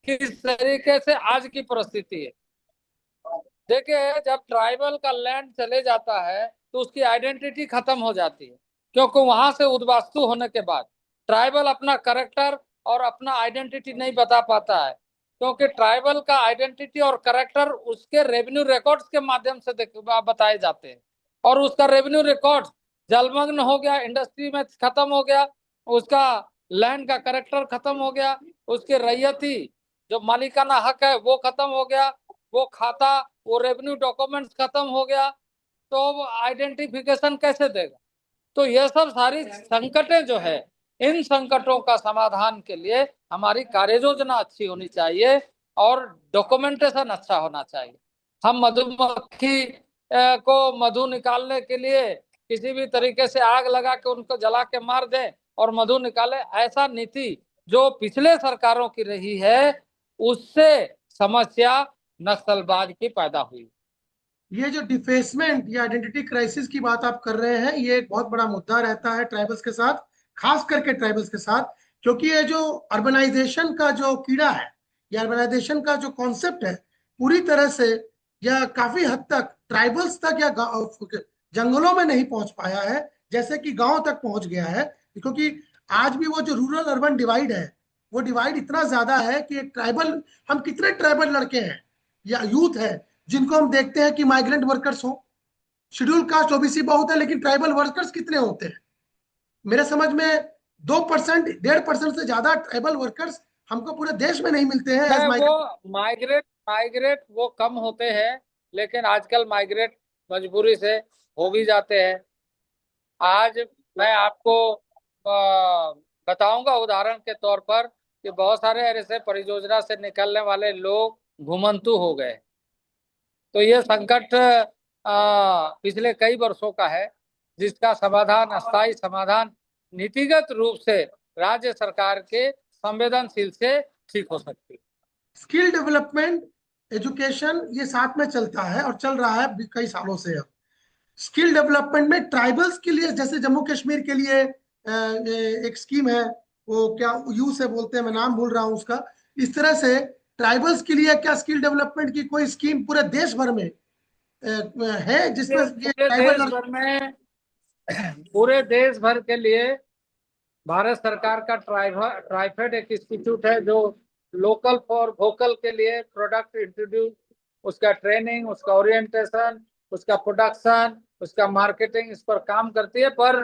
किस तरीके से आज की परिस्थिति है। देखिए, जब ट्राइबल का लैंड चले जाता है तो उसकी आइडेंटिटी खत्म हो जाती है, क्योंकि वहां से उद्वास्तु होने के बाद ट्राइबल अपना करेक्टर और अपना आइडेंटिटी नहीं बता पाता है, क्योंकि ट्राइबल का आइडेंटिटी और करेक्टर उसके रेवेन्यू रिकॉर्ड्स के माध्यम से बताए जाते हैं। और उसका रेवेन्यू रिकॉर्ड जलमग्न हो गया, इंडस्ट्री में खत्म हो गया, उसका लैंड का करेक्टर खत्म हो गया, उसके रैयती जो मालिकाना हक है वो खत्म हो गया, वो खाता, वो रेवेन्यू डॉक्यूमेंट्स खत्म हो गया, तो अब आइडेंटिफिकेशन कैसे देगा। तो ये सब सारी संकटें जो है, इन संकटों का समाधान के लिए हमारी कार्य योजना अच्छी होनी चाहिए और डॉक्यूमेंटेशन अच्छा होना चाहिए। हम मधुमक्खी को मधु निकालने के लिए किसी भी तरीके से आग लगा के उनको जला के मार दें और मधु निकाले, ऐसा नीति जो पिछले सरकारों की रही है, उससे समस्या नक्सलबाज की पैदा हुई। ये जो डिफेसमेंट या आइडेंटिटी क्राइसिस की बात आप कर रहे हैं, ये एक बहुत बड़ा मुद्दा रहता है ट्राइबल्स के साथ, खास करके ट्राइबल्स के साथ, क्योंकि ये जो अर्बनाइजेशन का जो कीड़ा है या अर्बनाइजेशन का जो कॉन्सेप्ट है, पूरी तरह से या काफी हद तक ट्राइबल्स तक या जंगलों में नहीं पहुंच पाया है, जैसे कि गांव तक पहुंच गया है। क्योंकि आज भी वो जो रूरल अर्बन डिवाइड है, वो डिवाइड इतना ज्यादा है कि एक ट्राइबल, हम कितने ट्राइबल लड़के हैं या यूथ है जिनको हम देखते हैं कि माइग्रेंट वर्कर्स हो, शेड्यूल कास्ट ओबीसी बहुत है, लेकिन ट्राइबल वर्कर्स कितने होते हैं? मेरे समझ में 2%, 1.5% से ज्यादा ट्राइबल वर्कर्स हमको पूरे देश में नहीं मिलते हैं एज वो माइग्रेंट। माइग्रेट वो कम होते हैं, लेकिन आजकल माइग्रेट मजबूरी से हो भी जाते हैं। आज मैं आपको बताऊंगा उदाहरण के तौर पर कि बहुत सारे ऐसे परियोजना से निकलने वाले लोग घुमंतु हो गए। तो ये संकट पिछले कई वर्षों का है, जिसका समाधान, अस्थायी समाधान नीतिगत रूप से राज्य सरकार के संवेदनशील से ठीक हो सकती है। स्किल डेवलपमेंट, एजुकेशन, ये साथ में चलता है और चल रहा है कई सालों से। अब स्किल डेवलपमेंट में ट्राइबल्स के लिए, जैसे जम्मू कश्मीर के लिए एक स्कीम है, वो क्या यू से बोलते हैं, मैं नाम भूल रहा हूँ उसका। इस तरह से ट्राइबल्स के लिए क्या स्किल डेवलपमेंट की कोई स्कीम पूरे देश भर में है जिसमें ये पूरे देश ट्राइबल? भर में, पूरे देश भर के लिए भारत सरकार का ट्राइफेड एक इंस्टीट्यूट है जो लोकल फॉर वोकल के लिए प्रोडक्ट इंट्रोड्यूस, उसका ट्रेनिंग, उसका ओरिएंटेशन, उसका प्रोडक्शन, उसका मार्केटिंग, इस पर काम करती है। पर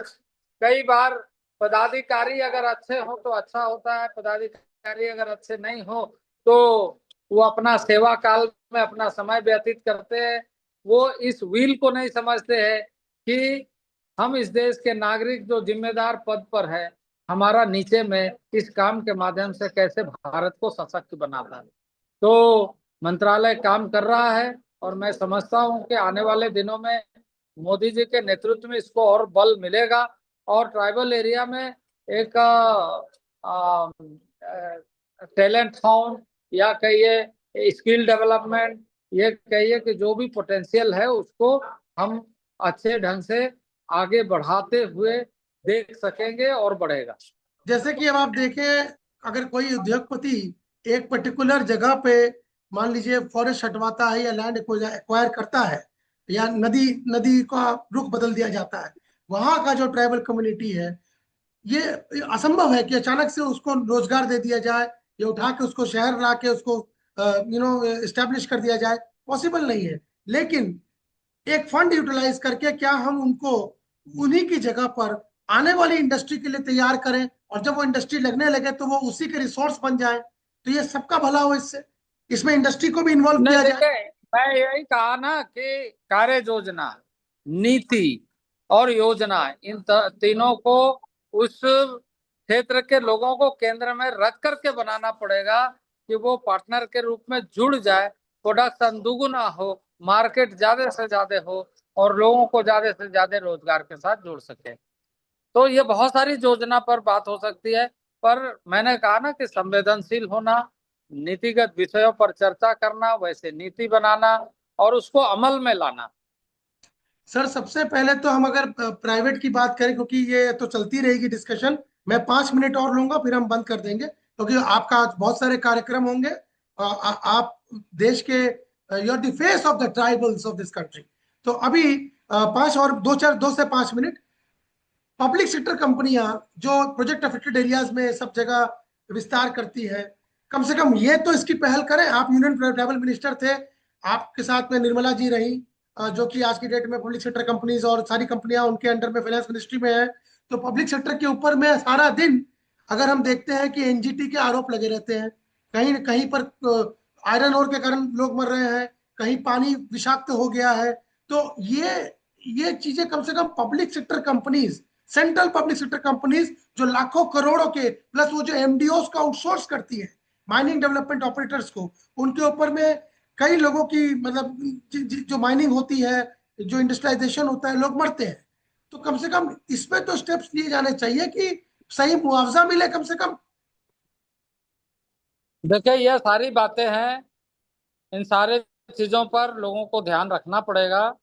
कई बार पदाधिकारी अगर अच्छे हो तो अच्छा होता है, पदाधिकारी अगर अच्छे नहीं हो तो वो अपना सेवा काल में अपना समय व्यतीत करते हैं। वो इस व्हील को नहीं समझते हैं कि हम इस देश के नागरिक जो जिम्मेदार पद पर है, हमारा नीचे में इस काम के माध्यम से कैसे भारत को सशक्त बनाता है। तो मंत्रालय काम कर रहा है और मैं समझता हूं कि आने वाले दिनों में मोदी जी के नेतृत्व में इसको और बल मिलेगा और ट्राइबल एरिया में एक टैलेंट फाउंड या कहिए स्किल डेवलपमेंट, ये कहिए कि जो भी पोटेंशियल है उसको हम अच्छे ढंग से आगे बढ़ाते हुए देख सकेंगे और बढ़ेगा। जैसे कि अब आप देखें, अगर कोई उद्योगपति एक पर्टिकुलर जगह पे मान लीजिए फॉरेस्ट हटवाता है या लैंड एक्वायर करता है या नदी नदी का रुख बदल दिया जाता है, वहां का जो ट्राइबल कम्युनिटी है, ये असंभव है कि अचानक से उसको रोजगार दे दिया जाए या उठा के उसको शहर ला के उसको इस्टेब्लिश कर दिया जाए, पॉसिबल नहीं है। लेकिन एक फंड यूटिलाइज करके क्या हम उनको उन्हीं की जगह पर आने वाली इंडस्ट्री के लिए तैयार करें, और जब वो इंडस्ट्री लगने लगे तो वो उसी के रिसोर्स बन जाए, तो ये सबका भला हो, इससे इसमें इंडस्ट्री को भी इन्वॉल्व नहीं किया जाए। देखिए, मैं यही कहा ना कि कार्य योजना, नीति और योजना, इन तीनों को उस क्षेत्र के लोगों को केंद्र में रख करके बनाना पड़ेगा कि वो पार्टनर के रूप में जुड़ जाए, प्रोडक्शन दुगुना हो, मार्केट ज्यादा से ज्यादा हो और लोगों को ज्यादा से ज्यादा रोजगार के साथ जोड़ सके। तो ये बहुत सारी योजना पर बात हो सकती है, पर मैंने कहा ना कि संवेदनशील होना, नीतिगत विषयों पर चर्चा करना, वैसे नीति बनाना और उसको अमल में लाना। सर, सबसे पहले तो हम अगर प्राइवेट की बात करें, क्योंकि ये तो चलती रहेगी डिस्कशन, मैं 5 मिनट और लूंगा फिर हम बंद कर देंगे, क्योंकि आपका आज बहुत सारे कार्यक्रम होंगे। आप देश के, you are the face of the tribals of this country. तो अभी 2 से 5 मिनट, पब्लिक सेक्टर कंपनियां जो प्रोजेक्ट अफेक्टेड एरियाज में सब जगह विस्तार करती है, कम से कम ये तो इसकी पहल करें। आप यूनियन ट्राइबल मिनिस्टर थे, आपके साथ में निर्मला जी रही, जो कि आज की डेट में पब्लिक सेक्टर कंपनीज और सारी कंपनियां उनके अंडर में फाइनेंस मिनिस्ट्री में है। तो पब्लिक सेक्टर के ऊपर में सारा दिन अगर हम देखते हैं कि एनजीटी के आरोप लगे रहते हैं, कहीं न कहीं पर आयरन ओर के कारण लोग मर रहे हैं, कहीं पानी विषाक्त हो गया है। तो ये चीजें कम से कम public sector companies, central public sector companies जो लाखों करोड़ों के, प्लस वो जो एमडीओस को आउटसोर्स करती है माइनिंग डेवलपमेंट ऑपरेटर्स को, उनके ऊपर में कई लोगों की मतलब जो माइनिंग होती है, जो इंडस्ट्रियलाइजेशन होता है, लोग मरते हैं। तो कम से कम इसमें तो स्टेप्स लिए जाने चाहिए कि सही मुआवजा मिले कम से कम। देखिए ये सारी बातें हैं, इन सारे चीजों पर लोगों को ध्यान रखना पड़ेगा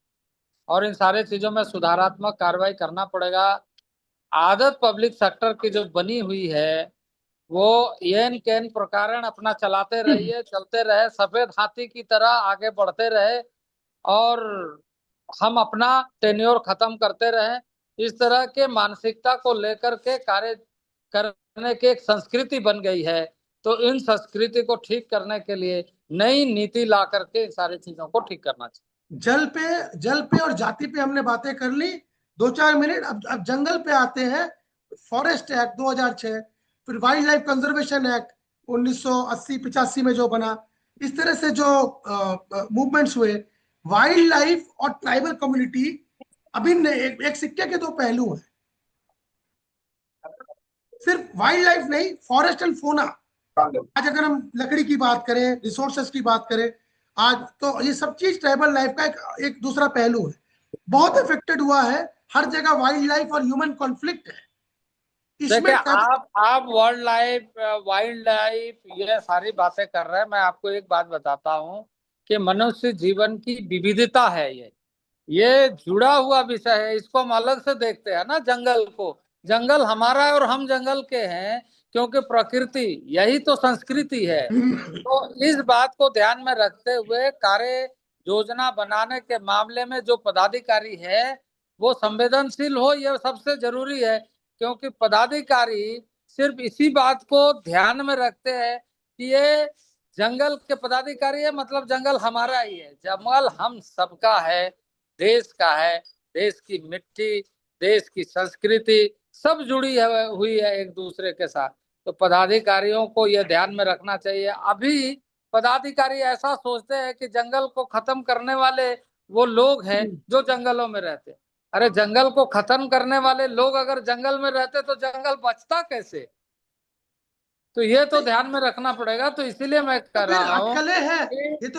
और इन सारे चीजों में सुधारात्मक कार्रवाई करना पड़ेगा। आदत पब्लिक सेक्टर की जो बनी हुई है वो येन केन प्रकारण अपना चलाते रहिए, चलते रहे, सफेद हाथी की तरह आगे बढ़ते रहे और हम अपना टेन्योर खत्म करते रहे। इस तरह के मानसिकता को लेकर के कार्य करने की एक संस्कृति बन गई है। तो इन संस्कृति को ठीक करने के लिए नई नीति ला करके इन सारी चीजों को ठीक करना चाहिए। जल पे और जाति पे हमने बातें कर ली, 2-4 मिनट। अब जंगल पे आते हैं। फॉरेस्ट एक्ट 2006, फिर वाइल्ड लाइफ कंजर्वेशन एक्ट 1980-85 में जो बना, इस तरह से जो मूवमेंट्स हुए, वाइल्ड लाइफ और ट्राइबल कम्युनिटी अभिन्न, एक सिक्के के दो पहलू हैं। सिर्फ वाइल्ड लाइफ नहीं, फॉरेस्ट एंड फोना। आज अगर हम लकड़ी की बात करें, रिसोर्सेस की बात करें, आज तो ये सब चीज ट्राइबल लाइफ का एक दूसरा पहलू है, बहुत अफेक्टेड हुआ है। हर जगह वाइल्ड लाइफ और ह्यूमन कॉन्फ्लिक्ट है इसमें। देखिए आप वाइल्ड लाइफ ये सारी बातें कर रहे हैं। मैं आपको एक बात बताता हूँ कि मनुष्य जीवन की विविधता है, ये जुड़ा हुआ विषय है। इसको हम अलग से देखते हैं ना, जंगल को। जंगल हमारा है और हम जंगल के हैं, क्योंकि प्रकृति यही तो संस्कृति है। तो इस बात को ध्यान में रखते हुए कार्य योजना बनाने के मामले में जो पदाधिकारी है वो संवेदनशील हो, यह सबसे जरूरी है। क्योंकि पदाधिकारी सिर्फ इसी बात को ध्यान में रखते हैं कि ये जंगल के पदाधिकारी है, मतलब जंगल हमारा ही है। जंगल हम सबका है, देश का है। देश की मिट्टी, देश की संस्कृति सब जुड़ी हुई है एक दूसरे के साथ। तो पदाधिकारियों को यह ध्यान में रखना चाहिए। अभी पदाधिकारी ऐसा सोचते हैं कि जंगल को खत्म करने वाले वो लोग हैं जो जंगलों में रहते हैं। अरे जंगल को खत्म करने वाले लोग अगर जंगल में रहते तो जंगल बचता कैसे? तो ये तो ध्यान में रखना पड़ेगा। तो इसीलिए मैं तो कह फिर रहा हूँ अटकलें हैं। कि ये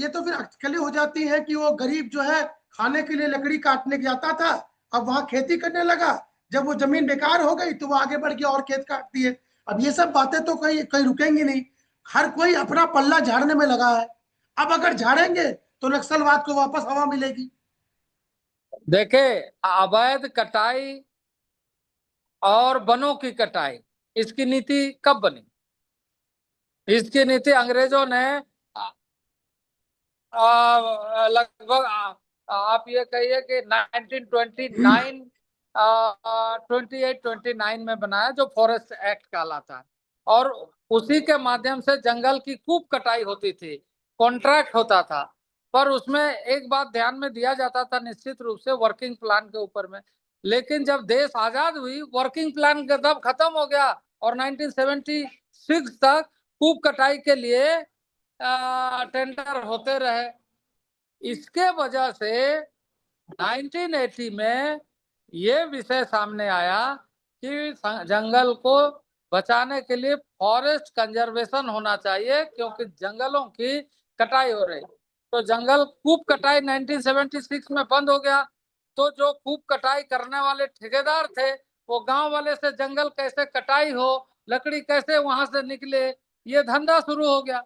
तो फिर अटकलें हो जाती हैं कि वो गरीब जो है खाने के लिए लकड़ी काटने जाता था, अब वहां खेती करने लगा। जब वो जमीन बेकार हो गई तो वो आगे बढ़ के और खेत काट दिए। अब ये सब बातें तो कहीं कहीं रुकेंगी नहीं। हर कोई अपना पल्ला झाड़ने में लगा है। अब अगर झाड़ेंगे तो नक्सलवाद को वापस हवा मिलेगी। देखे, अवैध कटाई और वनों की कटाई, इसकी नीति कब बनी? इसकी नीति अंग्रेजों ने लगभग आप ये कहिए कि 1929 28-29 में बनाया, जो फॉरेस्ट एक्ट कहलाता है। और उसी के माध्यम से जंगल की खूब कटाई होती थी, कॉन्ट्रैक्ट होता था। पर उसमें एक बात ध्यान में दिया जाता था निश्चित रूप से, वर्किंग प्लान के ऊपर में। लेकिन जब देश आजाद हुई, वर्किंग प्लान का दब खत्म हो गया और 1976 तक खूब कटाई के लिए टेंडर होते रहे। इसके वजह से 1980 में ये विषय सामने आया कि जंगल को बचाने के लिए फॉरेस्ट कंजर्वेशन होना चाहिए, क्योंकि जंगलों की कटाई हो रही। तो जंगल खूब कटाई 1976 में बंद हो गया। तो जो खूब कटाई करने वाले ठेकेदार थे, वो गांव वाले से जंगल कैसे कटाई हो, लकड़ी कैसे वहां से निकले, ये धंधा शुरू हो गया।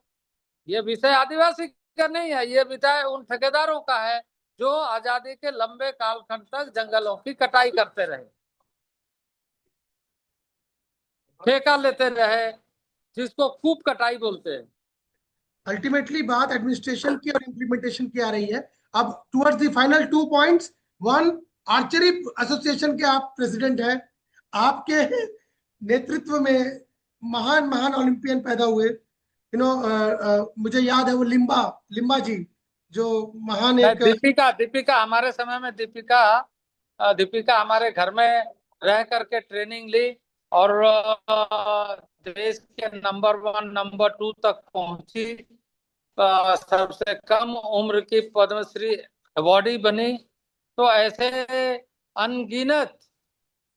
ये विषय आदिवासी का नहीं है, ये विषय उन ठेकेदारों का है जो आजादी के लंबे कालखंड तक जंगलों की कटाई करते रहे, ठेका लेते रहे, जिसको खूब कटाई बोलते हैं। अल्टीमेटली बात एडमिनिस्ट्रेशन की और इम्प्लीमेंटेशन की आ रही है। अब towards the final 2 points. One, archery association के आप प्रेसिडेंट हैं। आपके नेतृत्व में महान महान ओलंपियन पैदा हुए। मुझे याद है वो लिम्बा लिम्बा जी, जो महान एक। दीपिका दीपिका हमारे समय में दीपिका हमारे घर में रह करके ट्रेनिंग ली और देश के नंबर 1 नंबर 2 तक पहुंची। सबसे कम उम्र की पद्मश्री अवॉर्डी बनी। तो ऐसे अनगिनत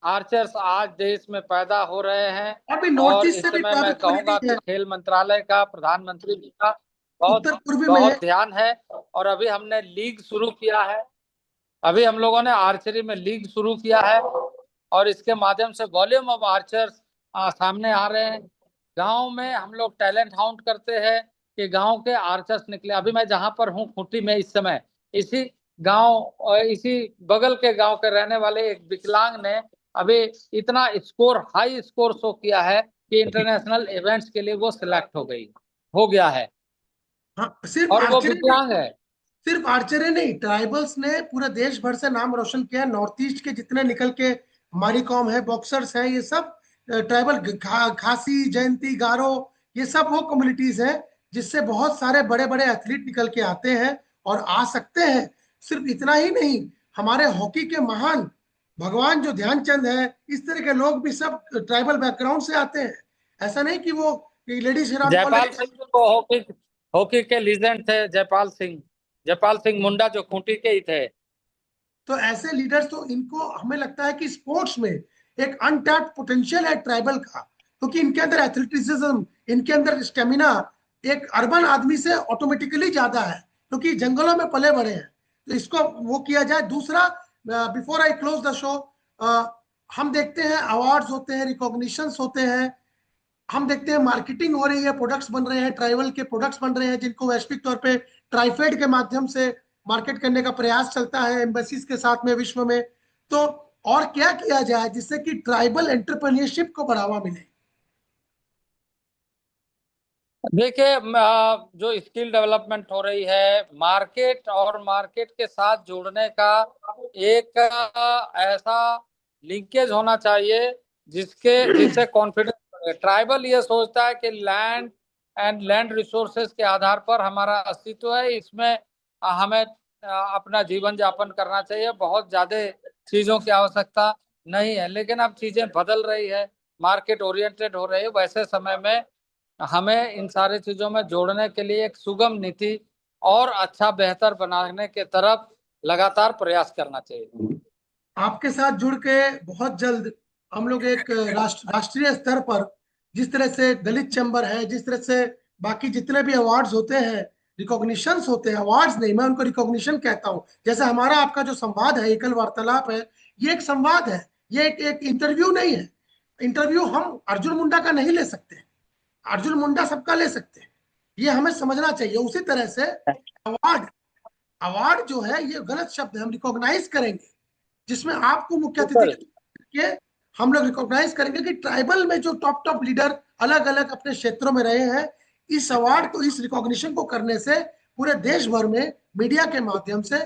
आर्चर्स आज देश में पैदा हो रहे हैं। अभी नॉर्थ और ईस्ट इस से भी समय ट्राइबल मैं कहूंगा कम्युनिटी कि है। खेल मंत्रालय का, प्रधानमंत्री जी का बहुत उत्तर पूर्वी में है। बहुत ध्यान है। और अभी हमने लीग शुरू किया है, अभी हम लोगों ने आर्चरी में लीग शुरू किया है, और इसके माध्यम से वॉल्यूम ऑफ आर्चर्स सामने आ रहे हैं। गांव में हम लोग टैलेंट हाउंट करते हैं कि गांव के आर्चर्स निकले। अभी मैं जहां पर हूं खूंटी में इस समय, इसी इसी बगल के गांव के रहने वाले एक विकलांग ने अभी इतना स्कोर, हाई स्कोर शो किया है कि इंटरनेशनल इवेंट्स के लिए वो सिलेक्ट हो गया है, हाँ, सिर्फ और वो आर्चरी नहीं, विकलांग है। सिर्फ आर्चरी नहीं, ट्राइबल्स ने पूरे देश भर से नाम रोशन किया। नॉर्थ ईस्ट के जितने निकल के हमारी कॉम है, बॉक्सर्स हैं, ये सब ट्राइबल, खासी, जयंती, गारो, ये सब वो कम्युनिटीज हैं जिससे बहुत सारे बड़े बड़े एथलीट निकल के आते हैं और आ सकते हैं। सिर्फ इतना ही नहीं, हमारे हॉकी के महान भगवान जो ध्यानचंद है, इस तरह के लोग भी सब ट्राइबल बैकग्राउंड से आते हैं। ऐसा नहीं कि वो लेडी श्रीराम जयपाल कॉलेज। सिंह जो हॉकी हॉकी के लीजेंड थे, जयपाल सिंह मुंडा जो खूंटी के ही थे। तो ऐसे लीडर्स, तो इनको हमें लगता है कि स्पोर्ट्स में एक अनटैप्ड पोटेंशियल है ट्राइबल का, क्योंकि इनके अंदर एथलेटिसिज्म, इनके अंदर स्टेमिना एक अर्बन आदमी से ऑटोमेटिकली ज्यादा है, क्योंकि जंगलों में पले बड़े हैं। तो इसको वो किया जाए। दूसरा, before I close the show, हम देखते हैं अवार्ड्स होते हैं, रिकॉग्निशंस होते हैं, हम देखते हैं मार्केटिंग हो रही है, प्रोडक्ट्स बन रहे हैं, ट्राइबल के प्रोडक्ट्स बन रहे हैं जिनको वैश्विक तौर पे ट्राइफेड के माध्यम से मार्केट करने का प्रयास चलता है एम्बेसीज के साथ में विश्व में। तो और क्या किया जाए जिससे कि ट्राइबल एंटरप्रेन्योरशिप को बढ़ावा मिले? देखिए, जो स्किल डेवलपमेंट हो रही है, मार्केट और मार्केट के साथ जोड़ने का एक ऐसा लिंकेज होना चाहिए जिससे कॉन्फिडेंस। ट्राइबल ये सोचता है कि लैंड रिसोर्सेज के आधार पर हमारा अस्तित्व है, इसमें हमें अपना जीवन यापन करना चाहिए, बहुत ज्यादा चीजों की आवश्यकता नहीं है। लेकिन अब चीजें बदल रही है, मार्केट ओरिएंटेड हो रही है। वैसे समय में हमें इन सारी चीजों में जोड़ने के लिए एक सुगम नीति और अच्छा बेहतर बनाने के तरफ लगातार प्रयास करना चाहिए। आपके साथ जुड़ के बहुत जल्द हम लोग एक राष्ट्रीय स्तर पर, जिस तरह से दलित चैम्बर है, जिस तरह से बाकी जितने भी अवार्ड्स होते हैं, रिकॉग्निशंस होते हैं, अवार्ड्स नहीं, मैं उनको रिकॉग्निशन कहता हूं। जैसे हमारा आपका जो संवाद है, एकल वार्तालाप है, ये एक संवाद है, ये एक इंटरव्यू नहीं है। इंटरव्यू हम अर्जुन मुंडा का नहीं ले सकते, अर्जुन मुंडा सबका ले सकते हैं, ये हमें समझना चाहिए। उसी तरह से अवार्ड, अवार्ड जो है ये गलत शब्द है, हम रिकॉग्नाइज करेंगे जिसमें आपको मुख्य अतिथि बिल्कुल। के तौर के हम लोग रिकॉग्नाइज करेंगे कि ट्राइबल में जो टॉप टॉप लीडर अलग अलग अपने क्षेत्रों में रहे हैं, इस अवार्ड को, इस रिकॉग्निशन को करने से पूरे देश भर में मीडिया के माध्यम से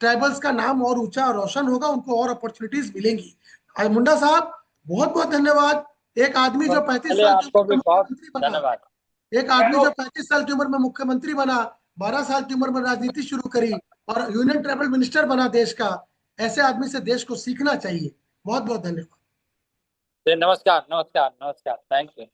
ट्राइबल्स का नाम और ऊंचा रोशन होगा, उनको और अपॉर्चुनिटीज मिलेंगी। मुंडा साहब, बहुत बहुत धन्यवाद। एक आदमी जो 35 चलिए, साल की आपको उम्र भी में बहुत मुख्यमंत्री बना, धन्यवाद। एक आदमी जो 35 साल की उम्र में मुख्यमंत्री बना, 12 साल की उम्र में राजनीति शुरू करी और यूनियन ट्राइबल मिनिस्टर बना देश का, ऐसे आदमी से देश को सीखना चाहिए। बहुत बहुत धन्यवाद। नमस्कार, नमस्कार, नमस्कार, थैंक यू।